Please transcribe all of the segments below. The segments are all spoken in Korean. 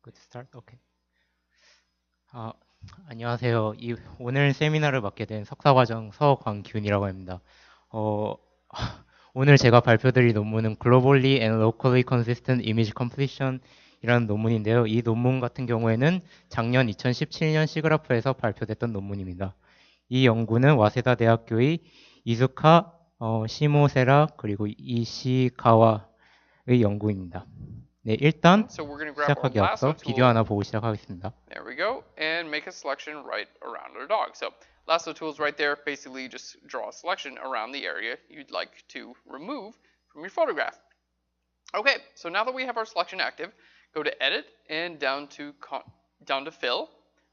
Good start. 오케이. 아, 안녕하세요. 오늘 세미나를 맡게 된 석사과정 서광균이라고 합니다. 어, 오늘 제가 발표드릴 논문은 Globally and Locally Consistent Image Completion 이라는 논문인데요. 이 논문 같은 경우에는 작년 2017년 시그라프에서 발표됐던 논문입니다. 이 연구는 와세다 대학교의 이즈카 시모세라 그리고 이시가와의 연구입니다. 네, 일단 So we're going to grab our 시작하기 lasso 앞서 비디오 tool. 하나 보고 시작하겠습니다. There we go. And make a selection right around our dog. So lasso tool's right there. Basically just draw a selection around the area you'd like to remove from your photograph. Okay, so now that we have our selection active, go to edit and down to fill.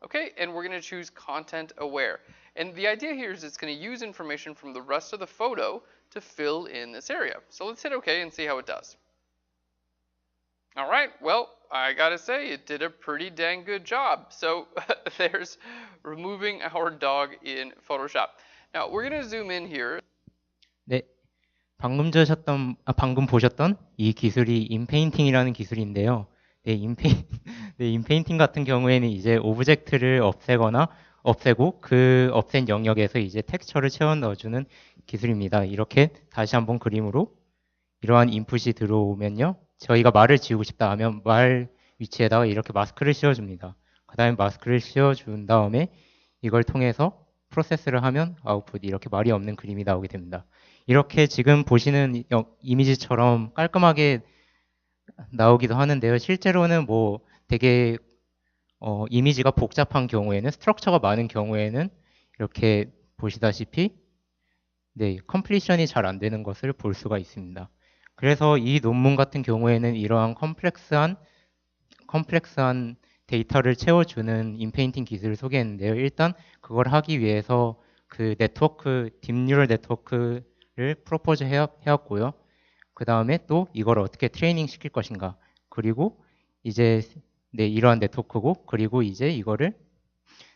Okay, and we're going to choose content aware. And the idea here is it's going to use information from the rest of the photo to fill in this area. So let's hit OK and see how it does. All right, well, I gotta say, it did a pretty dang good job. So there's removing our dog in Photoshop. Now we're gonna zoom in here. 네, 방금 보셨던 이 기술이 인페인팅이라는 기술인데요. 네, 인페인팅 같은 경우에는 이제 오브젝트를 없애고 그 없앤 영역에서 이제 텍스처를 채워 넣어주는 기술입니다. 이렇게 다시 한번 그림으로 이러한 인풋이 들어오면요. 저희가 말을 지우고 싶다 하면 말 위치에다가 이렇게 마스크를 씌워줍니다. 그 다음에 마스크를 씌워준 다음에 이걸 통해서 프로세스를 하면 아웃풋 이렇게 말이 없는 그림이 나오게 됩니다. 이렇게 지금 보시는 이미지처럼 깔끔하게 나오기도 하는데요. 실제로는 뭐 되게 이미지가 복잡한 경우에는 스트럭처가 많은 경우에는 이렇게 보시다시피 네, 컴플리션이 잘 안 되는 것을 볼 수가 있습니다. 그래서 이 논문 같은 경우에는 이러한 컴플렉스한 데이터를 채워주는 인페인팅 기술을 소개했는데요. 일단 그걸 하기 위해서 그 딥뉴럴 네트워크를 프로포즈 해왔고요. 그 다음에 또 이걸 어떻게 트레이닝 시킬 것인가. 그리고 이제 네, 이러한 네트워크고, 그리고 이제 이거를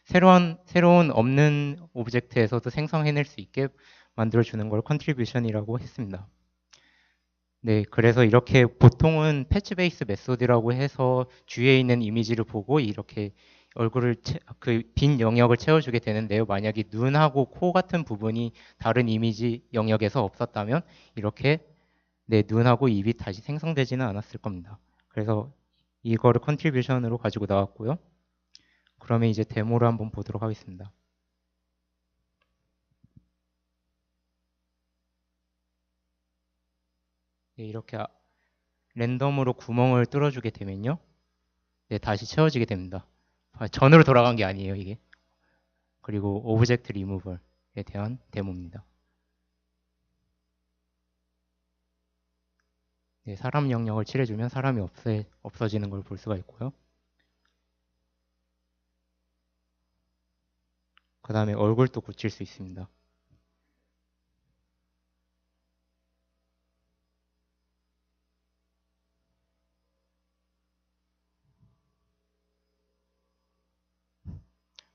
새로운 없는 오브젝트에서도 생성해낼 수 있게 만들어주는 걸 컨트리뷰션이라고 했습니다. 네, 그래서 이렇게 보통은 패치 베이스 메소드라고 해서 주위에 있는 이미지를 보고 이렇게 그 빈 영역을 채워주게 되는데요. 만약에 눈하고 코 같은 부분이 다른 이미지 영역에서 없었다면 이렇게 네, 눈하고 입이 다시 생성되지는 않았을 겁니다. 그래서 이거를 컨트리뷰션으로 가지고 나왔고요. 그러면 이제 데모를 한번 보도록 하겠습니다. 네, 이렇게 랜덤으로 구멍을 뚫어주게 되면요. 네, 다시 채워지게 됩니다. 전으로 돌아간 게 아니에요, 이게. 그리고 오브젝트 리무벌에 대한 데모입니다. 네, 사람 영역을 칠해주면 사람이 없어지는 걸 볼 수가 있고요. 그 다음에 얼굴도 고칠 수 있습니다.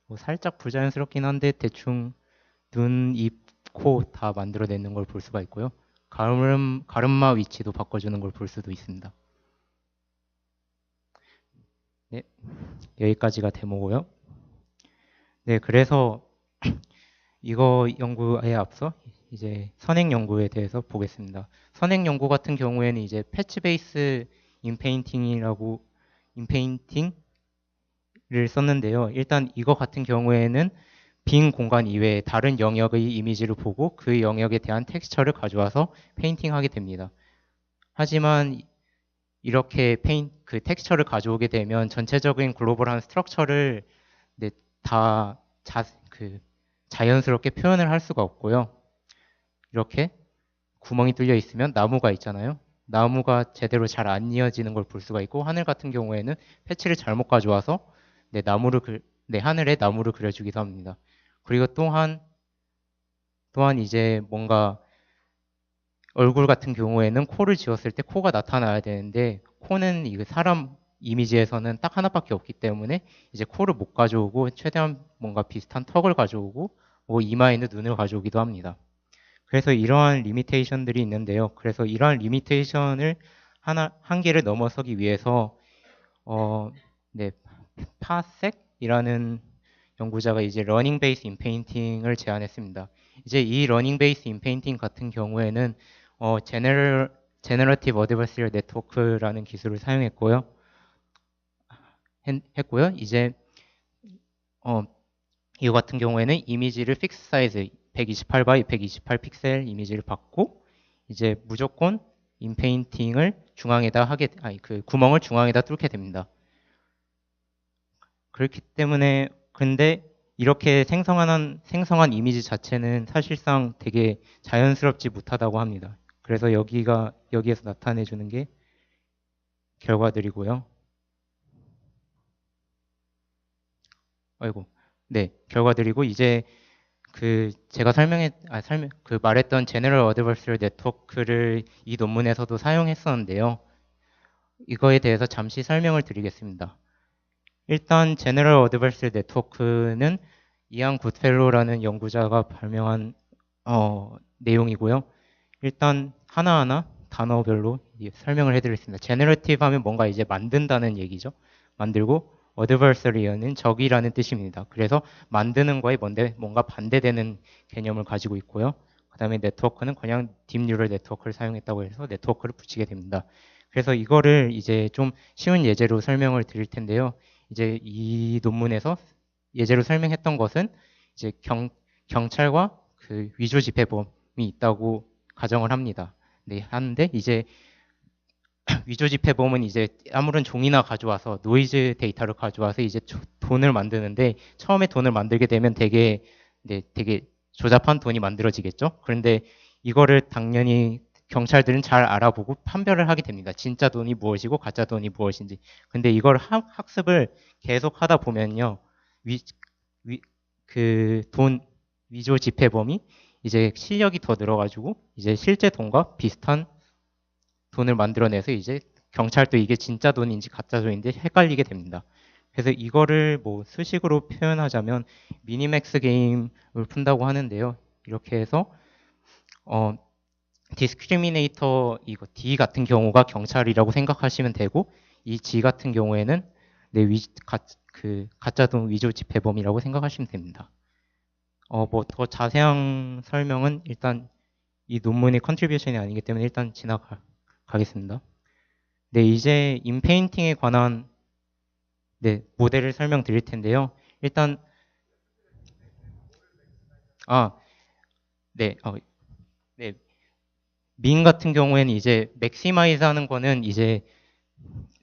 뭐 살짝 부자연스럽긴 한데 대충 눈, 입, 코 다 만들어내는 걸 볼 수가 있고요. 가르마 위치도 바꿔주는 걸 볼 수도 있습니다. 네, 여기까지가 데모고요. 네, 그래서 이거 연구에 앞서 이제 선행 연구에 대해서 보겠습니다. 선행 연구 같은 경우에는 이제 패치 베이스 인페인팅을 썼는데요. 일단 이거 같은 경우에는 빈 공간 이외에 다른 영역의 이미지를 보고 그 영역에 대한 텍스처를 가져와서 페인팅하게 됩니다. 하지만 이렇게 그 텍스처를 가져오게 되면 전체적인 글로벌한 스트럭처를 네, 다 자연스럽게 표현을 할 수가 없고요. 이렇게 구멍이 뚫려 있으면 나무가 있잖아요. 나무가 제대로 잘 안 이어지는 걸 볼 수가 있고, 하늘 같은 경우에는 패치를 잘못 가져와서 하늘에 나무를 그려주기도 합니다. 그리고 또한 이제 뭔가 얼굴 같은 경우에는 코를 지었을 때 코가 나타나야 되는데, 코는 이 사람 이미지에서는 딱 하나밖에 없기 때문에 이제 코를 못 가져오고 최대한 뭔가 비슷한 턱을 가져오고 뭐 이마에 있는 눈을 가져오기도 합니다. 그래서 이러한 리미테이션들이 있는데요. 그래서 이러한 리미테이션을 한계를 넘어서기 위해서 네, 파섹이라는 연구자가 이제 러닝 베이스 인페인팅을 제안했습니다. 이제 이 러닝 베이스 인페인팅 같은 경우에는 제너러티브 어드버서리얼 네트워크라는 기술을 사용했고요. 이제 이거 같은 경우에는 이미지를 픽스 사이즈 128 x 128 픽셀 이미지를 받고 이제 무조건 인페인팅을 그 구멍을 중앙에다 뚫게 됩니다. 그렇기 때문에 근데 이렇게 생성한 이미지 자체는 사실상 되게 자연스럽지 못하다고 합니다. 그래서 여기에서 나타내 주는 게 결과들이고요. 네, 결과들이고 이제 제가 말했던 제너럴 어드버서리얼 네트워크를 이 논문에서도 사용했었는데요. 이거에 대해서 잠시 설명을 드리겠습니다. 일단 제너럴 어드버서리얼 네트워크는 이안 굿펠로라는 연구자가 발명한 내용이고요. 일단 하나하나 단어별로 설명을 해드리겠습니다. 제너러티브 하면 뭔가 이제 만든다는 얘기죠. 만들고 어드버서리얼은 적이라는 뜻입니다. 그래서 만드는 거에 뭔가 반대되는 개념을 가지고 있고요. 그 다음에 네트워크는 그냥 딥뉴럴 네트워크를 사용했다고 해서 네트워크를 붙이게 됩니다. 그래서 이거를 이제 좀 쉬운 예제로 설명을 드릴 텐데요. 이제 이 논문에서 예제로 설명했던 것은 이제 경찰과 그 위조 지폐범이 있다고 가정을 합니다. 네, 하는데 이제 위조 지폐범은 이제 아무런 종이나 가져와서 노이즈 데이터를 가져와서 이제 돈을 만드는데 처음에 돈을 만들게 되면 되게 조잡한 돈이 만들어지겠죠. 그런데 이거를 당연히 경찰들은 잘 알아보고 판별을 하게 됩니다. 진짜 돈이 무엇이고 가짜 돈이 무엇인지. 근데 이걸 학습을 계속 하다 보면요. 돈 위조 지폐범이 이제 실력이 더 늘어가지고 이제 실제 돈과 비슷한 돈을 만들어내서 이제 경찰도 이게 진짜 돈인지 가짜 돈인지 헷갈리게 됩니다. 그래서 이거를 뭐 수식으로 표현하자면 미니맥스 게임을 푼다고 하는데요. 이렇게 해서 디스크리미네이터 이거 D 같은 경우가 경찰이라고 생각하시면 되고 이 G 같은 경우에는 가짜 돈 위조 지폐범이라고 생각하시면 됩니다. 뭐 더 자세한 설명은 일단 이 논문의 컨트리뷰션이 아니기 때문에 일단 지나가겠습니다. 네, 이제 인페인팅에 관한 모델을 설명드릴 텐데요. 일단 네, 네, 민 같은 경우에는 이제 맥시마이즈 하는 거는 이제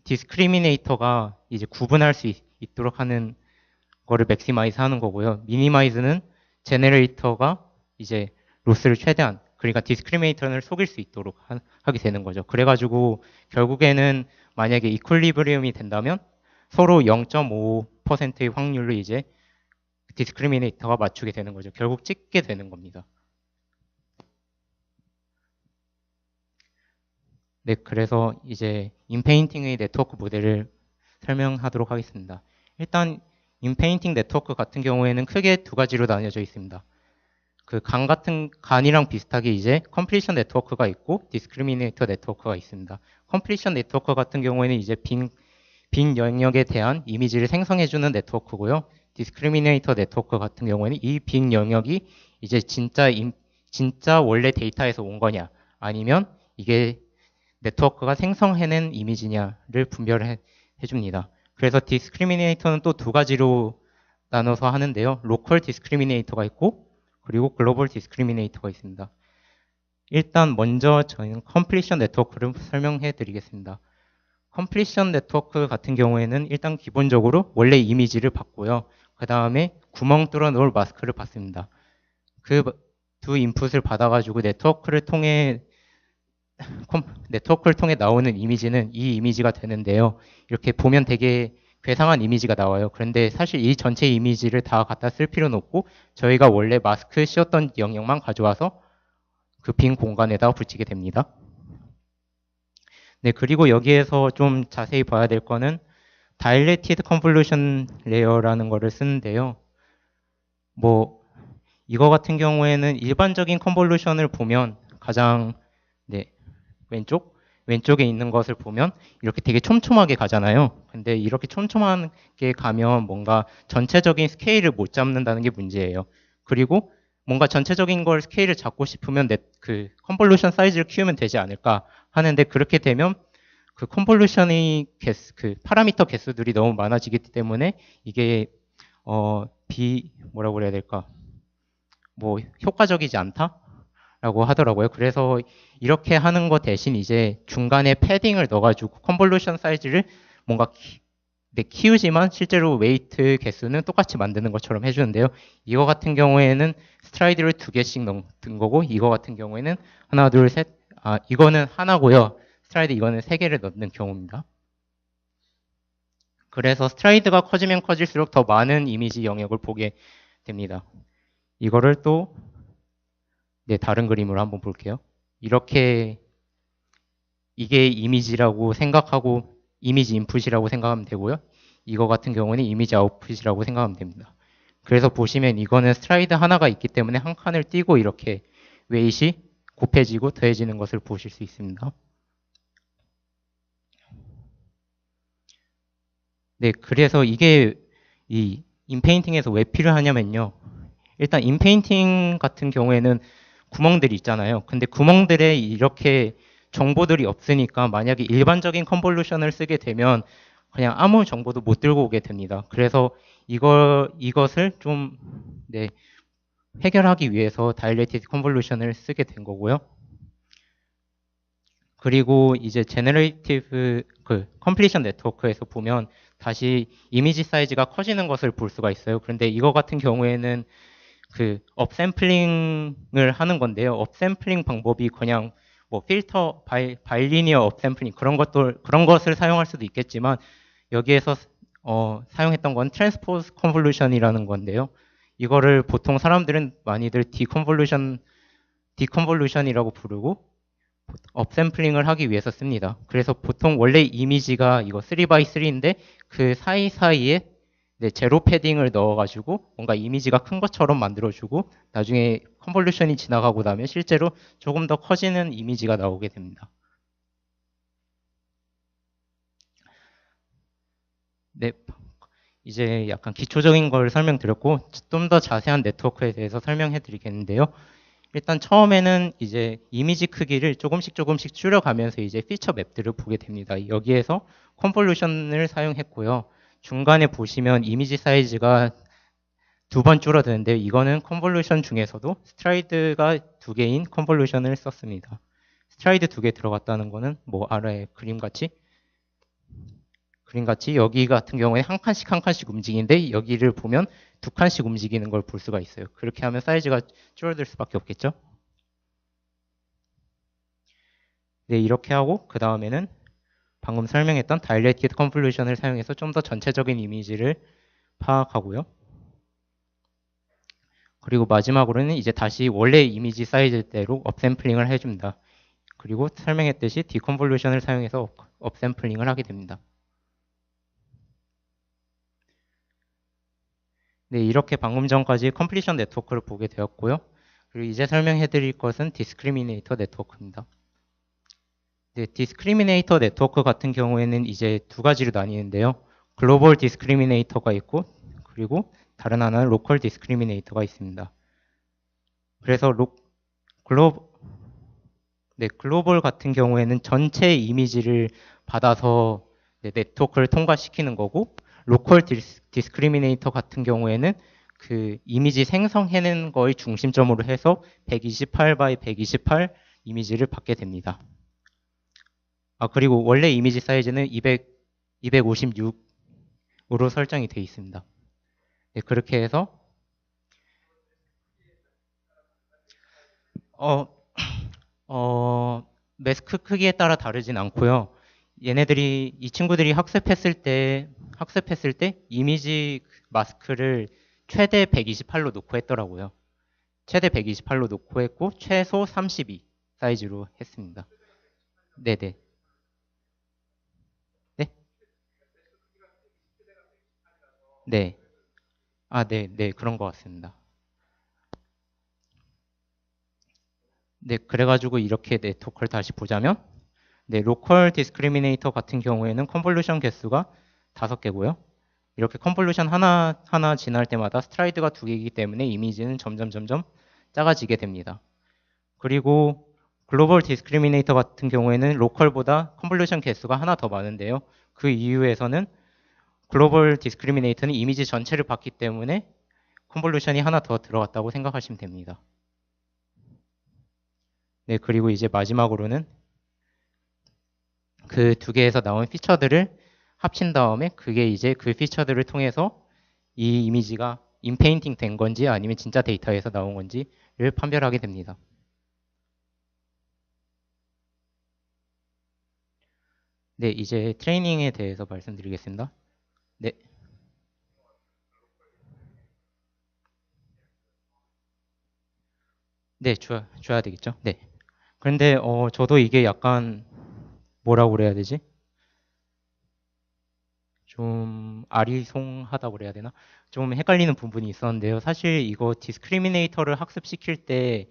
디스크리미네이터가 이제 구분할 수 있도록 하는 거를 맥시마이즈 하는 거고요. 미니마이즈는 제네레이터가 이제 로스를 최대한 그러니까 디스크리미네이터를 속일 수 있도록 하게 되는 거죠. 그래가지고 결국에는 만약에 이퀄리브리움이 된다면 서로 0.5%의 확률로 이제 디스크리미네이터가 맞추게 되는 거죠. 결국 찍게 되는 겁니다. 네, 그래서 이제 인페인팅의 네트워크 모델을 설명하도록 하겠습니다. 일단 인페인팅 네트워크 같은 경우에는 크게 두 가지로 나뉘어져 있습니다. 간이랑 비슷하게 이제 컴플리션 네트워크가 있고 디스크리미네이터 네트워크가 있습니다. 컴플리션 네트워크 같은 경우에는 이제 빈 영역에 대한 이미지를 생성해주는 네트워크고요. 디스크리미네이터 네트워크 같은 경우에는 이 빈 영역이 이제 진짜 원래 데이터에서 온 거냐 아니면 이게 네트워크가 생성해낸 이미지냐를 분별해 줍니다. 그래서 디스크리미네이터는 또 두 가지로 나눠서 하는데요. 로컬 디스크리미네이터가 있고 그리고 글로벌 디스크리미네이터가 있습니다. 일단 먼저 저희는 컴플리션 네트워크를 설명해 드리겠습니다. 컴플리션 네트워크 같은 경우에는 일단 기본적으로 원래 이미지를 받고요. 그 다음에 구멍 뚫어 놓을 마스크를 받습니다. 그 두 인풋을 받아가지고 네트워크를 통해 나오는 이미지는 이 이미지가 되는데요. 이렇게 보면 되게 괴상한 이미지가 나와요. 그런데 사실 이 전체 이미지를 다 갖다 쓸 필요는 없고 저희가 원래 마스크 씌웠던 영역만 가져와서 그 빈 공간에다 붙이게 됩니다. 네, 그리고 여기에서 좀 자세히 봐야 될 거는 Dilated Convolution Layer라는 거를 쓰는데요. 뭐 이거 같은 경우에는 일반적인 컨볼루션을 보면 가장 왼쪽 왼쪽에 있는 것을 보면 이렇게 되게 촘촘하게 가잖아요. 근데 이렇게 촘촘하게 가면 뭔가 전체적인 스케일을 못 잡는다는 게 문제예요. 그리고 뭔가 전체적인 걸 스케일을 잡고 싶으면 그 컨볼루션 사이즈를 키우면 되지 않을까 하는데 그렇게 되면 그 컨볼루션이 그 파라미터 개수들이 너무 많아지기 때문에 이게 뭐라고 그래야 될까? 뭐 효과적이지 않다라고 하더라고요. 그래서 이렇게 하는 거 대신 이제 중간에 패딩을 넣어가지고 컨볼루션 사이즈를 뭔가 키우지만 실제로 웨이트 개수는 똑같이 만드는 것처럼 해주는데요. 이거 같은 경우에는 스트라이드를 2개씩 넣은 거고 이거 같은 경우에는 하나, 둘, 셋. 이거는 하나고요. 스트라이드 이거는 3개를 넣는 경우입니다. 그래서 스트라이드가 커지면 커질수록 더 많은 이미지 영역을 보게 됩니다. 이거를 또 다른 그림으로 한번 볼게요. 이렇게 이게 이미지라고 생각하고 이미지 인풋이라고 생각하면 되고요. 이거 같은 경우는 이미지 아웃풋이라고 생각하면 됩니다. 그래서 보시면 이거는 스트라이드 하나가 있기 때문에 한 칸을 띄고 이렇게 웨이트이 곱해지고 더해지는 것을 보실 수 있습니다. 네, 그래서 이게 이 인페인팅에서 왜 필요하냐면요. 일단 인페인팅 같은 경우에는 구멍들이 있잖아요. 근데 구멍들에 이렇게 정보들이 없으니까 만약에 일반적인 컨볼루션을 쓰게 되면 그냥 아무 정보도 못 들고 오게 됩니다. 그래서 이것을 좀 해결하기 위해서 다일레이티드 컨볼루션을 쓰게 된 거고요. 그리고 이제 제너레이티브 컴플리션 네트워크에서 보면 다시 이미지 사이즈가 커지는 것을 볼 수가 있어요. 그런데 이거 같은 경우에는 그 업샘플링을 하는 건데요. 업샘플링 방법이 그냥 뭐 필터, 바이리니어 업샘플링 그런 것을 사용할 수도 있겠지만 여기에서 사용했던 건 트랜스포즈 컨볼루션이라는 건데요. 이거를 보통 사람들은 많이들 디컨볼루션이라고 부르고 업샘플링을 하기 위해서 씁니다. 그래서 보통 원래 이미지가 이거 3x3인데 그 사이사이에 제로 패딩을 넣어가지고 뭔가 이미지가 큰 것처럼 만들어주고 나중에 컨볼루션이 지나가고 나면 실제로 조금 더 커지는 이미지가 나오게 됩니다. 네, 이제 약간 기초적인 걸 설명드렸고 좀 더 자세한 네트워크에 대해서 설명해 드리겠는데요. 일단 처음에는 이제 이미지 크기를 조금씩 줄여가면서 이제 피처 맵들을 보게 됩니다. 여기에서 컨볼루션을 사용했고요. 중간에 보시면 이미지 사이즈가 2번 줄어드는데 이거는 컨볼루션 중에서도 스트라이드가 2개인 컨볼루션을 썼습니다. 스트라이드 2개 들어갔다는 거는 뭐 아래에 그림같이 여기 같은 경우에 한 칸씩 움직이는데 여기를 보면 2칸씩 움직이는 걸 볼 수가 있어요. 그렇게 하면 사이즈가 줄어들 수밖에 없겠죠. 네, 이렇게 하고 그 다음에는 방금 설명했던 다일레이티드 컨볼루션을 사용해서 좀 더 전체적인 이미지를 파악하고요. 그리고 마지막으로는 이제 다시 원래 이미지 사이즈대로 업샘플링을 해줍니다. 그리고 설명했듯이 디컨볼루션을 사용해서 업샘플링을 하게 됩니다. 네, 이렇게 방금 전까지 컴플리션 네트워크를 보게 되었고요. 그리고 이제 설명해 드릴 것은 디스크리미네이터 네트워크입니다. 네, 디스크리미네이터 네트워크 같은 경우에는 이제 2가지로 나뉘는데요. 글로벌 디스크리미네이터가 있고 그리고 다른 하나는 로컬 디스크리미네이터가 있습니다. 그래서 글로벌 같은 경우에는 전체 이미지를 받아서 네트워크를 통과시키는 거고 로컬 디스크리미네이터 같은 경우에는 그 이미지 생성해낸 거의 중심점으로 해서 128 by 128 이미지를 받게 됩니다. 그리고 원래 이미지 사이즈는 256으로 설정이 되어 있습니다. 네, 그렇게 해서 매스크 크기에 따라 다르진 않고요. 이 친구들이 학습했을 때 이미지 마스크를 최대 128로 놓고 했더라고요. 최대 128로 놓고 했고 최소 32 사이즈로 했습니다. 네네. 네? 네. 네, 그런 것 같습니다. 네, 그래가지고 이렇게 네트워크를 다시 보자면 네, 로컬 디스크리미네이터 같은 경우에는 컨볼루션 개수가 5개고요. 이렇게 컨볼루션 하나 지날 때마다 스트라이드가 2개이기 때문에 이미지는 점점 작아지게 됩니다. 그리고 글로벌 디스크리미네이터 같은 경우에는 로컬보다 컨볼루션 개수가 하나 더 많은데요. 그 이유에서는 글로벌 디스크리미네이터는 이미지 전체를 봤기 때문에 컨볼루션이 하나 더 들어갔다고 생각하시면 됩니다. 네, 그리고 이제 마지막으로는 그 2개에서 나온 피처들을 합친 다음에 그게 이제 그 피처들을 통해서 이 이미지가 인페인팅 된 건지 아니면 진짜 데이터에서 나온 건지를 판별하게 됩니다. 네, 이제 트레이닝에 대해서 말씀드리겠습니다. 네. 네, 줘야 되겠죠. 네. 그런데 저도 이게 약간 뭐라고 그래야 되지? 좀 아리송하다고 그래야 되나? 좀 헷갈리는 부분이 있었는데요. 사실 이거 디스크리미네이터를 학습시킬 때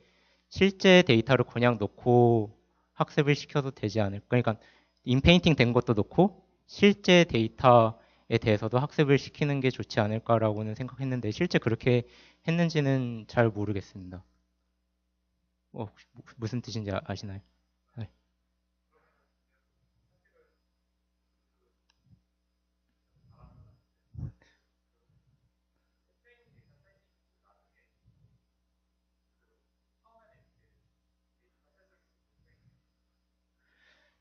실제 데이터를 그냥 놓고 학습을 시켜도 되지 않을까? 그러니까 인페인팅 된 것도 놓고 실제 데이터에 대해서도 학습을 시키는 게 좋지 않을까라고는 생각했는데 실제 그렇게 했는지는 잘 모르겠습니다. 무슨 뜻인지 아시나요? 네.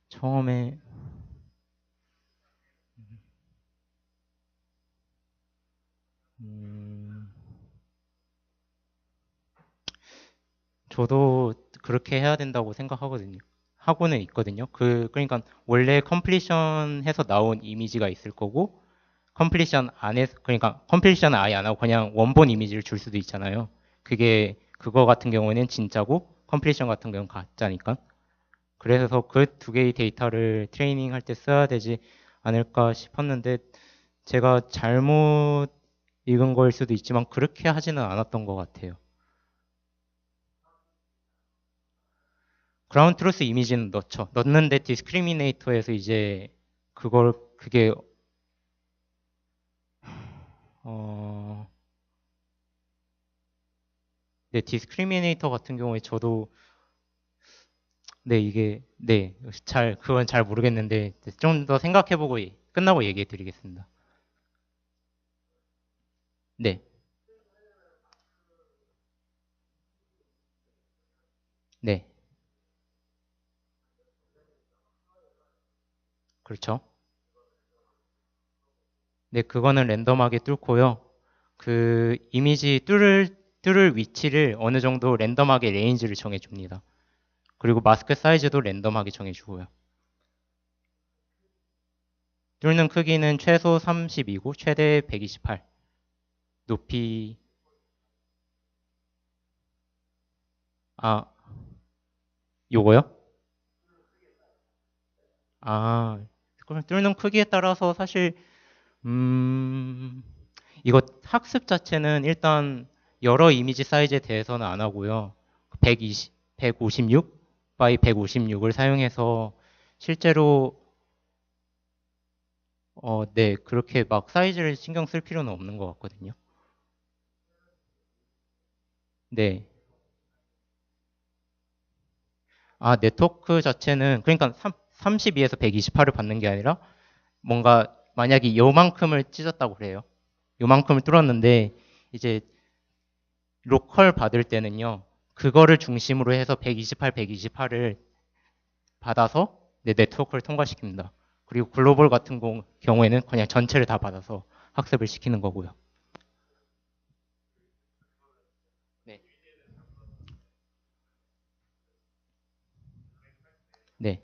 처음에 음, 저도 그렇게 해야 된다고 생각하거든요. 하고는 있거든요. 그러니까 원래 컴플리션 해서 나온 이미지가 있을 거고 컴플리션 안에서 그러니까 컴플리션은 아예 안 하고 그냥 원본 이미지를 줄 수도 있잖아요. 그거 같은 경우에는 진짜고 컴플리션 같은 경우는 가짜니까. 그래서 그 2개의 데이터를 트레이닝 할 때 써야 되지 않을까 싶었는데 제가 잘못 읽은 거일 수도 있지만 그렇게 하지는 않았던 것 같아요. 그라운드 트루스 이미지는 넣죠. 넣는데 디스크리미네이터에서 이제 그게 어, 네, 디스크리미네이터 같은 경우에 저도 네, 그건 잘 모르겠는데 좀 더 생각해보고 끝나고 얘기해 드리겠습니다. 네, 네, 그렇죠. 네, 그거는 랜덤하게 뚫고요. 그 이미지 뚫을 위치를 어느 정도 랜덤하게 레인지를 정해줍니다. 그리고 마스크 사이즈도 랜덤하게 정해주고요. 뚫는 크기는 최소 32고 최대 128. 높이 아 요거요? 아 그럼 뚫는 크기에 따라서 사실 음 이거 학습 자체는 일단 여러 이미지 사이즈에 대해서는 안 하고요. 156 by 156을 사용해서 실제로 네, 그렇게 막 사이즈를 신경 쓸 필요는 없는 것 같거든요. 네. 아, 네트워크 자체는 그러니까 32에서 128을 받는 게 아니라 뭔가 만약에 요만큼을 찢었다고 그래요. 요만큼을 뚫었는데 이제 로컬 받을 때는요. 그거를 중심으로 해서 128, 128을 받아서 내 네트워크를 통과시킵니다. 그리고 글로벌 같은 경우에는 그냥 전체를 다 받아서 학습을 시키는 거고요. 네. 네.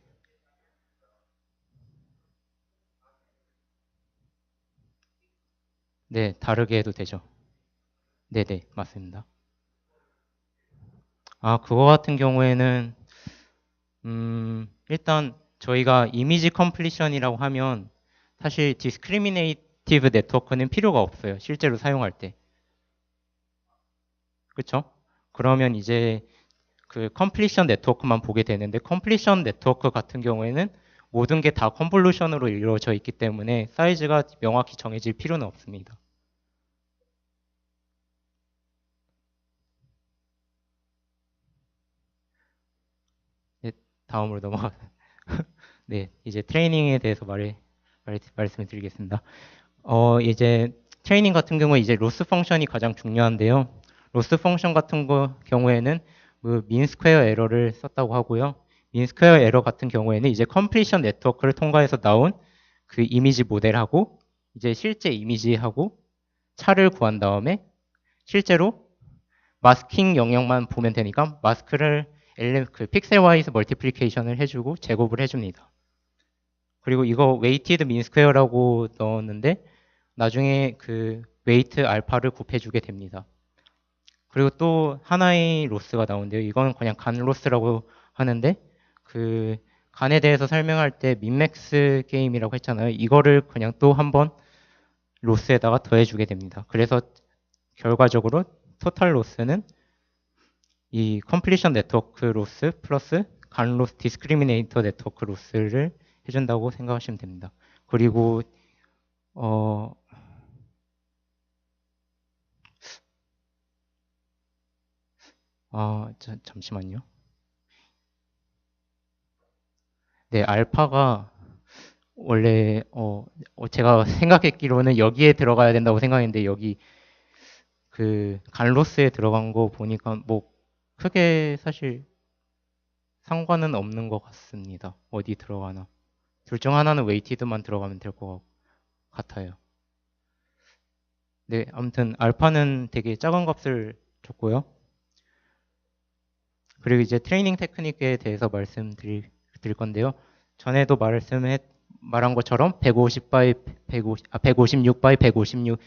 네, 다르게 해도 되죠. 네네, 맞습니다. 아, 그거 같은 경우에는, 일단 저희가 이미지 컴플리션이라고 하면 사실 디스크리미네이티브 네트워크는 필요가 없어요. 실제로 사용할 때. 그렇죠? 그러면 이제 그 컴플리션 네트워크만 보게 되는데 컴플리션 네트워크 같은 경우에는 모든 게 다 컨볼루션으로 이루어져 있기 때문에 사이즈가 명확히 정해질 필요는 없습니다. 네, 다음으로 넘어가. 네, 이제 트레이닝에 대해서 말씀을 드리겠습니다. 이제 트레이닝 같은 경우에 이제 로스 펑션이 가장 중요한데요. 로스 펑션 같은 경우에는 민 스퀘어 에러를 썼다고 하고요. 민 스퀘어 에러 같은 경우에는 이제 컴플리션 네트워크를 통과해서 나온 그 이미지 모델하고 이제 실제 이미지하고 차를 구한 다음에 실제로 마스킹 영역만 보면 되니까 마스크를 그 픽셀 와이즈 멀티플리케이션을 해주고 제곱을 해줍니다. 그리고 이거 웨이티드 민 스퀘어라고 넣었는데 나중에 그 웨이트 알파를 곱해주게 됩니다. 그리고 또 하나의 로스가 나오는데요. 이건 그냥 간 로스라고 하는데 그 간에 대해서 설명할 때 민맥스 게임이라고 했잖아요. 이거를 그냥 또 한번 로스에다가 더해주게 됩니다. 그래서 결과적으로 토탈 로스는 이 컴플리션 네트워크 로스 플러스 간 로스 디스크리미네이터 네트워크 로스를 해준다고 생각하시면 됩니다. 그리고 잠시만요. 네, 알파가 원래 제가 생각했기로는 여기에 들어가야 된다고 생각했는데 여기 그 간로스에 들어간 거 보니까 뭐 크게 사실 상관은 없는 것 같습니다. 어디 들어가나. 둘 중 하나는 웨이티드만 들어가면 될 것 같아요. 네, 아무튼 알파는 되게 작은 값을 줬고요. 그리고 이제 트레이닝 테크닉에 대해서 말씀드릴 건데요. 전에도 말한 것처럼 150 by 156 by 156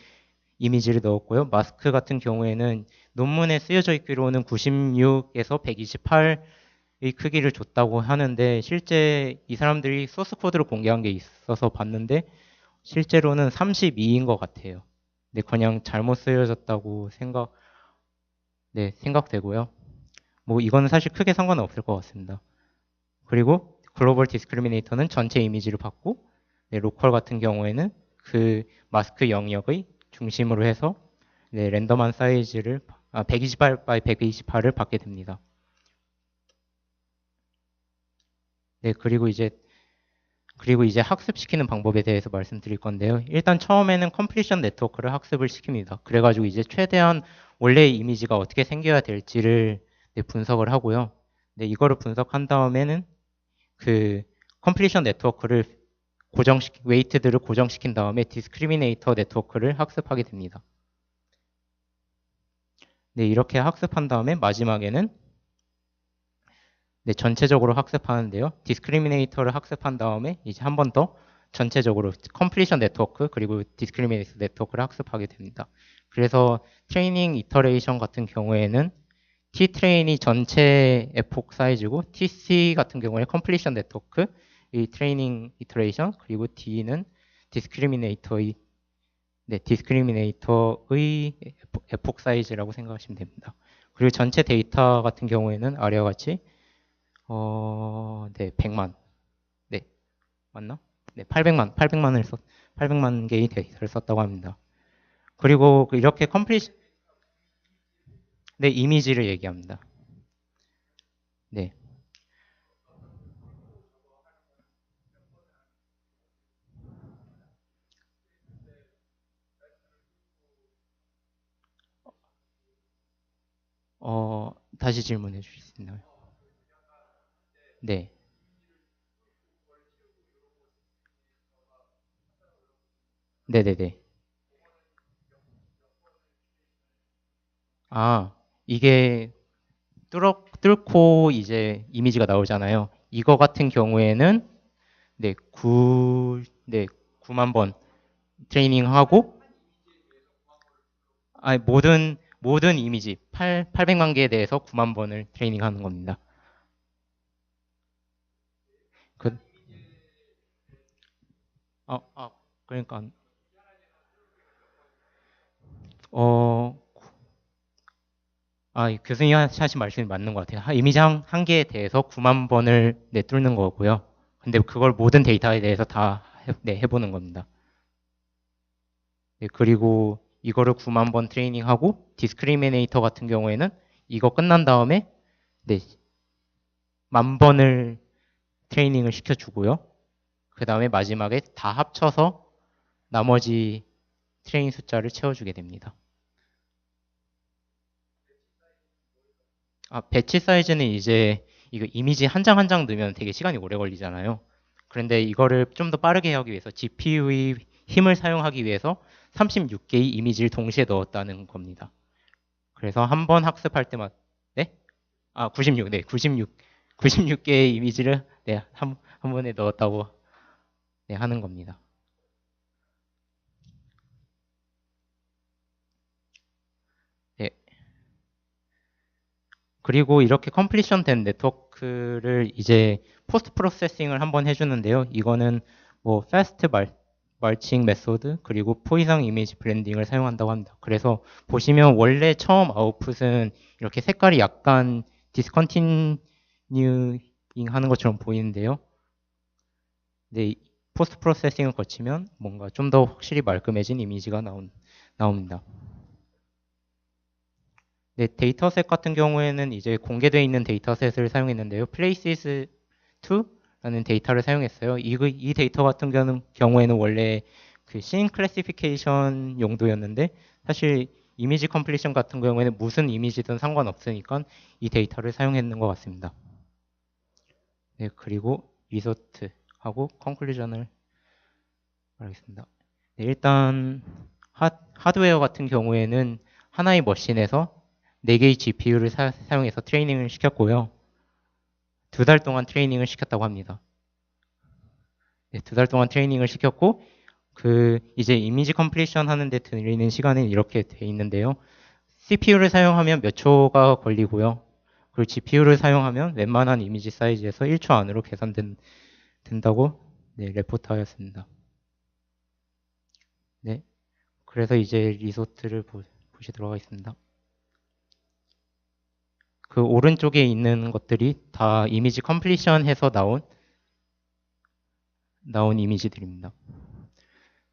이미지를 넣었고요. 마스크 같은 경우에는 논문에 쓰여져 있기로는 96에서 128의 크기를 줬다고 하는데 실제 이 사람들이 소스 코드를 공개한 게 있어서 봤는데 실제로는 32인 것 같아요. 근데 그냥 잘못 쓰여졌다고 생각되고요. 뭐 이거는 사실 크게 상관은 없을 것 같습니다. 그리고 글로벌 디스크리미네이터는 전체 이미지를 받고 로컬 같은 경우에는 그 마스크 영역의 중심으로 해서 랜덤한 사이즈를 128 by 128을 받게 됩니다. 네, 그리고 이제 학습시키는 방법에 대해서 말씀드릴 건데요. 일단 처음에는 컴플리션 네트워크를 학습을 시킵니다. 그래가지고 이제 최대한 원래의 이미지가 어떻게 생겨야 될지를 분석을 하고요. 네, 이거를 분석한 다음에는 그 컴플리션 네트워크를 웨이트들을 고정시킨 다음에 디스크리미네이터 네트워크를 학습하게 됩니다. 네, 이렇게 학습한 다음에 마지막에는 전체적으로 학습하는데요. 디스크리미네이터를 학습한 다음에 이제 한 번 더 전체적으로 컴플리션 네트워크 그리고 디스크리미네이터 네트워크를 학습하게 됩니다. 그래서 트레이닝 이터레이션 같은 경우에는 T트레인이 전체 에폭 사이즈고 TC 같은 경우에 컴플리션 네트워크 이 트레이닝 이터레이션 그리고 D는 디스크리미네이터의 에폭 사이즈라고 생각하시면 됩니다. 그리고 전체 데이터 같은 경우에는 아래와 같이 100만. 네, 맞나? 네, 800만 개의 데이터를 썼다고 합니다. 그리고 이렇게 이미지를 얘기합니다. 네. 다시 질문해 주실 수 있나요? 네. 네네네. 이게 뚫고 이제 이미지가 나오잖아요. 이거 같은 경우에는 네, 9만 번 트레이닝하고 모든 이미지 800만 개에 대해서 9만 번을 트레이닝하는 겁니다. 그, 그러니까 어, 교수님 하신 말씀이 맞는 것 같아요. 이미지 한 개에 대해서 9만 번을 뚫는 거고요. 근데 그걸 모든 데이터에 대해서 다 해보는 겁니다. 네, 그리고 이거를 9만 번 트레이닝하고 디스크리미네이터 같은 경우에는 이거 끝난 다음에 네, 10,000번을 트레이닝을 시켜주고요. 그 다음에 마지막에 다 합쳐서 나머지 트레인 숫자를 채워주게 됩니다. 배치 사이즈는 이제 이거 이미지 한 장 한 장 넣으면 되게 시간이 오래 걸리잖아요. 그런데 이거를 좀 더 빠르게 하기 위해서 GPU의 힘을 사용하기 위해서 36개의 이미지를 동시에 넣었다는 겁니다. 그래서 한 번 학습할 때마다 네? 96, 네, 96개의 이미지를 네, 한 번에 넣었다고 네, 하는 겁니다. 네. 그리고 이렇게 컴플리션 된 네트워크를 이제 포스트 프로세싱을 한번 해주는데요. 이거는 뭐 패스트 말칭 메소드 그리고 포이상 이미지 블렌딩을 사용한다고 합니다. 그래서 보시면 원래 처음 아웃풋은 이렇게 색깔이 약간 디스컨티뉴잉 하는 것처럼 보이는데요. 근데 포스트 프로세싱을 거치면 뭔가 좀 더 확실히 말끔해진 이미지가 나옵니다. 네, 데이터셋 같은 경우에는 이제 공개되어 있는 데이터셋을 사용했는데요. places2라는 데이터를 사용했어요. 이 데이터 같은 경우에는 원래 그 씬 클래시피케이션 용도였는데 사실 이미지 컴플리션 같은 경우에는 무슨 이미지든 상관없으니까 이 데이터를 사용했는 것 같습니다. 네, 그리고 리소트하고 컨클루전을 말하겠습니다. 네, 일단 하드웨어 같은 경우에는 하나의 머신에서 4개의 GPU를 사용해서 트레이닝을 시켰고요. 2달 동안 트레이닝을 시켰다고 합니다. 네, 2달 동안 트레이닝을 시켰고 이제 이미지 컴플리션 하는데 들리는 시간은 이렇게 돼 있는데요. CPU를 사용하면 몇 초가 걸리고요. 그리고 GPU를 사용하면 웬만한 이미지 사이즈에서 1초 안으로 계산된다고 네, 레포트하였습니다. 네, 그래서 이제 리소트를 보시도록 하겠습니다. 그 오른쪽에 있는 것들이 다 이미지 컴플리션 해서 나온 이미지들입니다.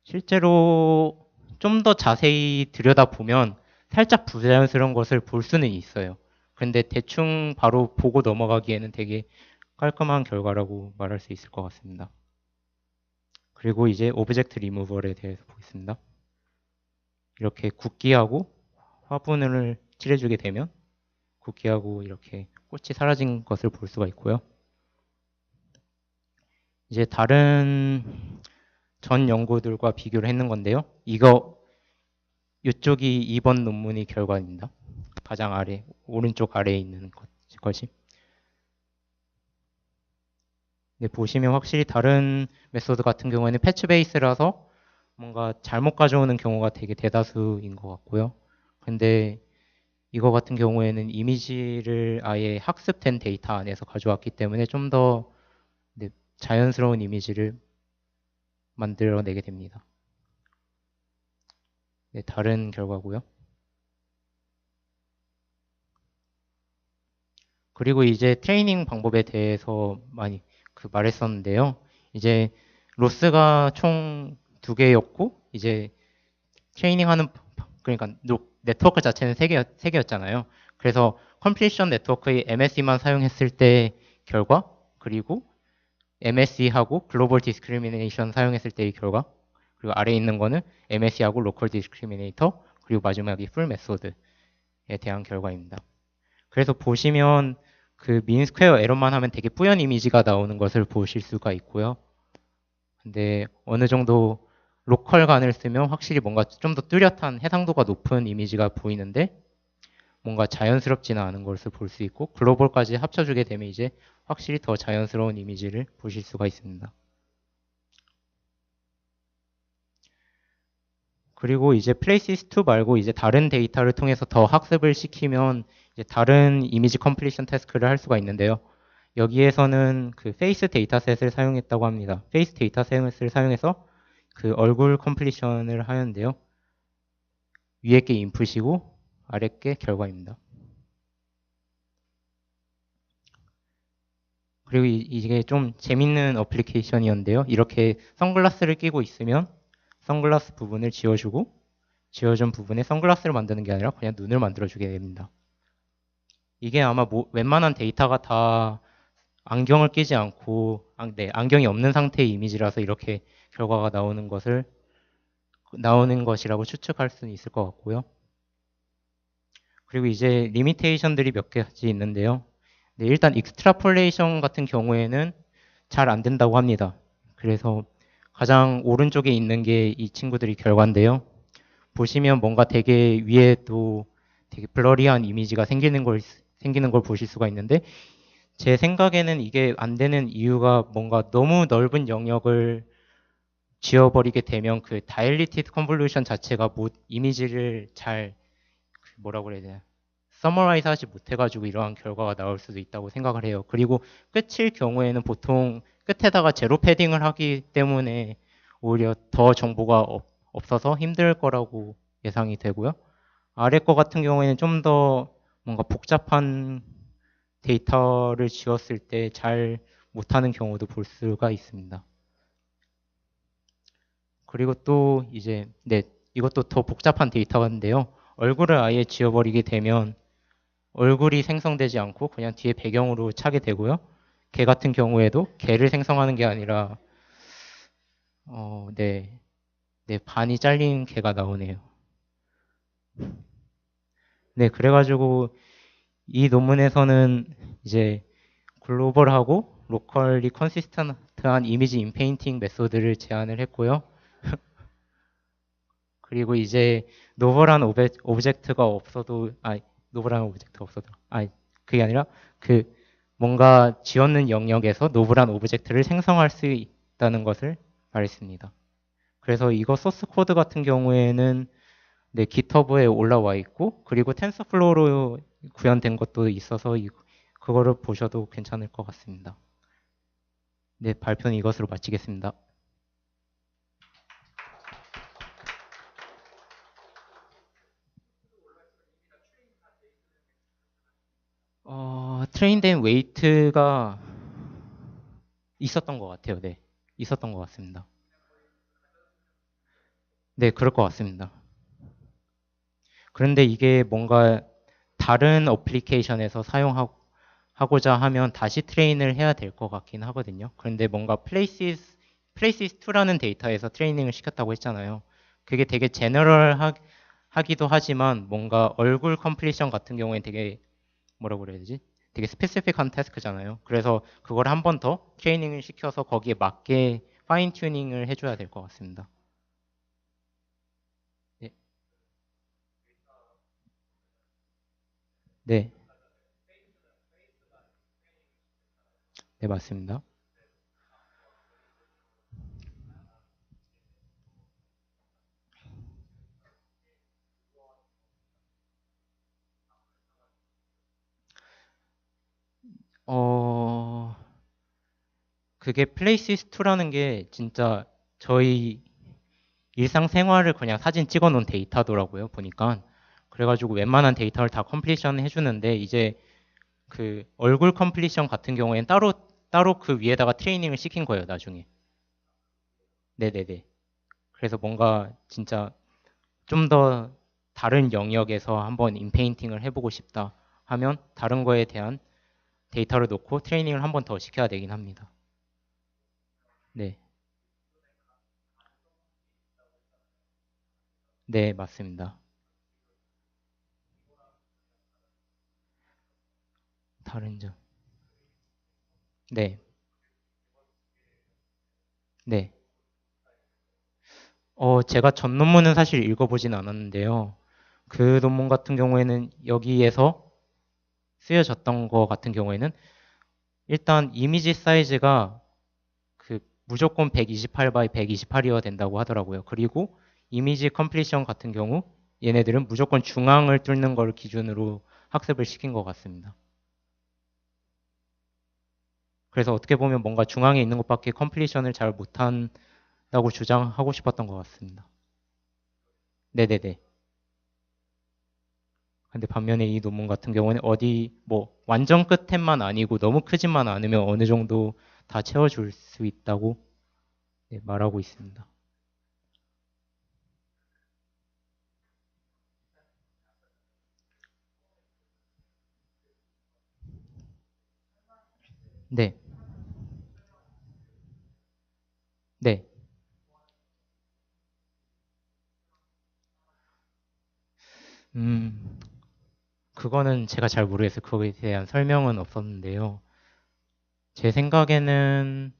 실제로 좀 더 자세히 들여다보면 살짝 부자연스러운 것을 볼 수는 있어요. 그런데 대충 바로 보고 넘어가기에는 되게 깔끔한 결과라고 말할 수 있을 것 같습니다. 그리고 이제 오브젝트 리무벌에 대해서 보겠습니다. 이렇게 굵기하고 화분을 칠해주게 되면 굵기하고 이렇게 꽃이 사라진 것을 볼 수가 있고요. 이제 다른 전 연구들과 비교를 했는 건데요. 이쪽이 이번 논문의 결과입니다. 가장 아래, 오른쪽 아래에 있는 것이. 네, 보시면 확실히 다른 메소드 같은 경우에는 패치 베이스라서 뭔가 잘못 가져오는 경우가 되게 대다수인 것 같고요. 근데 이거 같은 경우에는 이미지를 아예 학습된 데이터 안에서 가져왔기 때문에 좀 더 자연스러운 이미지를 만들어내게 됩니다. 네, 다른 결과고요. 그리고 이제 트레이닝 방법에 대해서 많이 말했었는데요. 이제 로스가 총 2개였고 이제 트레이닝하는 그러니까 네트워크 자체는 3개였잖아요. 그래서 컴플리션 네트워크의 MSE만 사용했을 때 결과 그리고 MSE하고 글로벌 디스크리미네이션 사용했을 때의 결과 그리고 아래에 있는 거는 MSE하고 로컬 디스크리미네이터 그리고 마지막이 풀 메소드에 대한 결과입니다. 그래서 보시면 그 민 스퀘어 에러만 하면 되게 뿌연 이미지가 나오는 것을 보실 수가 있고요. 근데 어느 정도 로컬 간을 쓰면 확실히 뭔가 좀 더 뚜렷한 해상도가 높은 이미지가 보이는데 뭔가 자연스럽지는 않은 것을 볼 수 있고 글로벌까지 합쳐주게 되면 이제 확실히 더 자연스러운 이미지를 보실 수가 있습니다. 그리고 이제 places2 말고 이제 다른 데이터를 통해서 더 학습을 시키면 이제 다른 이미지 컴플리션 태스크를 할 수가 있는데요. 여기에서는 그 페이스 데이터셋을 사용했다고 합니다. 페이스 데이터셋을 사용해서 그 얼굴 컴플리션을 하는데요. 위에 게 인풋이고 아래 게 결과입니다. 그리고 이게 좀 재밌는 어플리케이션이었는데요. 이렇게 선글라스를 끼고 있으면 선글라스 부분을 지워주고 지워준 부분에 선글라스를 만드는 게 아니라 그냥 눈을 만들어주게 됩니다. 이게 아마 웬만한 데이터가 다 안경을 끼지 않고 네, 안경이 없는 상태의 이미지라서 이렇게 결과가 나오는 것이라고 추측할 수는 있을 것 같고요. 그리고 이제 리미테이션들이 몇 가지 있는데요. 네, 일단 익스트라폴레이션 같은 경우에는 잘 안 된다고 합니다. 그래서 가장 오른쪽에 있는 게 이 친구들이 결과인데요. 보시면 뭔가 되게 위에도 되게 블러리한 이미지가 생기는 걸 보실 수가 있는데 제 생각에는 이게 안 되는 이유가 뭔가 너무 넓은 영역을 지워버리게 되면 그 다일리티드 컨볼루션 자체가 이미지를 잘 뭐라고 그래야 되나 서머라이즈 하지 못해가지고 이러한 결과가 나올 수도 있다고 생각을 해요. 그리고 끝일 경우에는 보통 끝에다가 제로 패딩을 하기 때문에 오히려 더 정보가 없어서 힘들 거라고 예상이 되고요. 아래 거 같은 경우에는 좀 더 뭔가 복잡한 데이터를 지웠을 때 잘 못하는 경우도 볼 수가 있습니다. 그리고 또 이제 네, 이것도 더 복잡한 데이터인데요. 얼굴을 아예 지워버리게 되면 얼굴이 생성되지 않고 그냥 뒤에 배경으로 차게 되고요. 개 같은 경우에도 개를 생성하는 게 아니라 네, 네, 반이 잘린 개가 나오네요. 네, 그래가지고 이 논문에서는 이제 글로벌하고 로컬리 컨시스턴트한 이미지 인페인팅 메소드를 제안을 했고요. 그리고 이제 노멀한 오브젝트가 없어도 노멀한 오브젝트가 없어도 그게 아니라 그 뭔가 지웠는 영역에서 노멀한 오브젝트를 생성할 수 있다는 것을 말했습니다. 그래서 이거 소스 코드 같은 경우에는 네, GitHub에 올라와 있고 그리고 텐서플로우로 구현된 것도 있어서 그거를 보셔도 괜찮을 것 같습니다. 네, 발표는 이것으로 마치겠습니다. 트레인된 웨이트가 있었던 것 같아요. 네, 있었던 것 같습니다. 네, 그럴 것 같습니다. 그런데 이게 뭔가 다른 어플리케이션에서 사용하고자 하면 다시 트레인을 해야 될 것 같긴 하거든요. 그런데 뭔가 Places2라는 데이터에서 트레이닝을 시켰다고 했잖아요. 그게 되게 하기도 하지만 뭔가 얼굴 컴플리션 같은 경우에 되게 뭐라고 그래야 되지? 되게 스페시픽한 태스크잖아요. 그래서 그걸 한 번 더 트레이닝을 시켜서 거기에 맞게 파인 튜닝을 해줘야 될 것 같습니다. 네, 네, 네, 맞습니다. 어, 그게 플레이시스2라는 게 진짜 저희 일상생활을 그냥 사진 찍어 놓은 데이터더라고요, 보니까. 그래가지고 웬만한 데이터를 다 컴플리션 해주는데 이제 그 얼굴 컴플리션 같은 경우에는 따로 그 위에다가 트레이닝을 시킨 거예요, 나중에. 네네네. 그래서 뭔가 진짜 좀 더 다른 영역에서 한번 인페인팅을 해보고 싶다 하면 다른 거에 대한 데이터를 놓고 트레이닝을 한번 더 시켜야 되긴 합니다. 네, 네, 맞습니다. 다른 점. 네, 네. 제가 전 논문은 사실 읽어보진 않았는데요. 그 논문 같은 경우에는 여기에서 쓰여졌던 거 같은 경우에는 일단 이미지 사이즈가 그 무조건 128 by 128이어야 된다고 하더라고요. 그리고 이미지 컴플리션 같은 경우 얘네들은 무조건 중앙을 뚫는 걸 기준으로 학습을 시킨 것 같습니다. 그래서 어떻게 보면 뭔가 중앙에 있는 것밖에 컴플리션을 잘 못한다고 주장하고 싶었던 것 같습니다. 네네네. 근데 반면에 이 논문 같은 경우는 어디 뭐 완전 끝에만 아니고 너무 크지만 않으면 어느 정도 다 채워줄 수 있다고 네, 말하고 있습니다. 네, 네. 음, 그거는 제가 잘 모르겠어요. 그거에 대한 설명은 없었는데요. 제 생각에는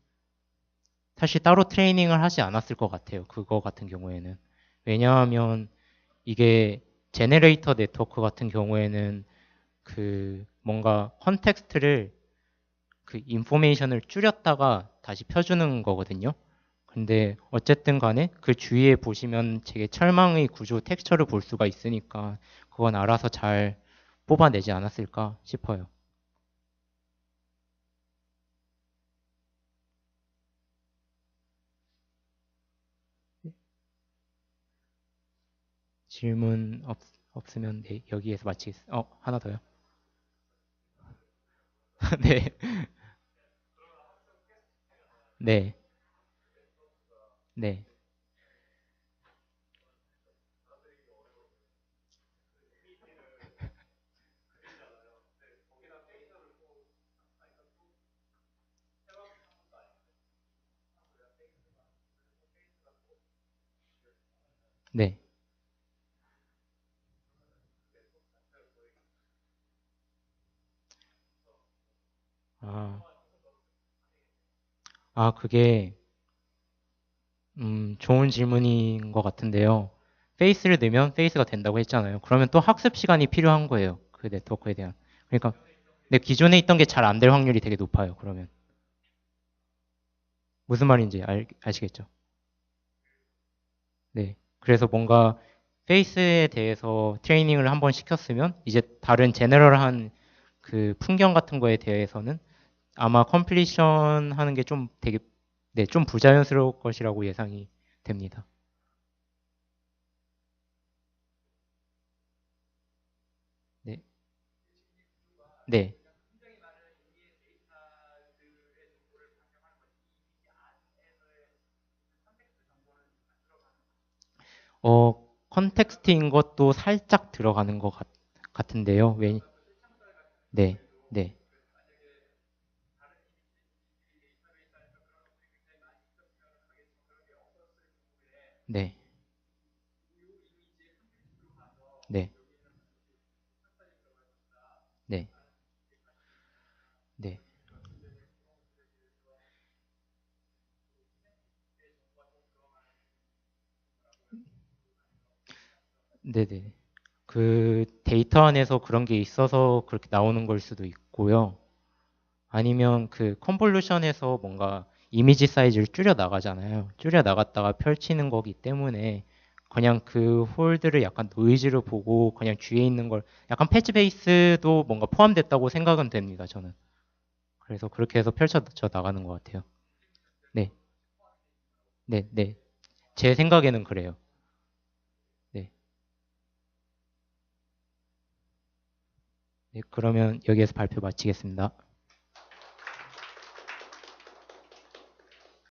사실 따로 트레이닝을 하지 않았을 것 같아요. 그거 같은 경우에는. 왜냐하면 이게 제네레이터 네트워크 같은 경우에는 그 뭔가 컨텍스트를 그 인포메이션을 줄였다가 다시 펴주는 거거든요. 근데 어쨌든 간에 그 주위에 보시면 되게 철망의 구조 텍스처를 볼 수가 있으니까 그건 알아서 잘 뽑아내지 않았을까 싶어요. 질문 없으면 네, 여기에서 마치겠습니다. 하나 더요? 네, 네, 네, 네. 아, 그게 좋은 질문인 것 같은데요. 페이스를 넣으면 페이스가 된다고 했잖아요. 그러면 또 학습 시간이 필요한 거예요. 그 네트워크에 대한. 그러니까 네, 기존에 있던 게 잘 안 될 확률이 되게 높아요. 그러면 무슨 말인지 아시겠죠? 네. 그래서 뭔가 페이스에 대해서 트레이닝을 한번 시켰으면 이제 다른 제너럴한 그 풍경 같은 거에 대해서는 아마 컴플리션 하는 게 좀 되게 네, 좀 부자연스러울 것이라고 예상이 됩니다. 네. 네. 컨텍스트인 것도 살짝 들어가는 것 같은데요. 네, 네, 네, 네, 네, 네, 네, 네. 그 데이터 안에서 그런 게 있어서 그렇게 나오는 걸 수도 있고요. 아니면 그 컨볼루션에서 뭔가 이미지 사이즈를 줄여 나가잖아요. 줄여 나갔다가 펼치는 거기 때문에 그냥 그 홀드를 약간 노이즈를 보고 그냥 뒤에 있는 걸 약간 패치 베이스도 뭔가 포함됐다고 생각은 됩니다, 저는. 그래서 그렇게 해서 펼쳐져 나가는 것 같아요. 네, 네, 네. 제 생각에는 그래요. 네, 네. 그러면 여기에서 발표 마치겠습니다.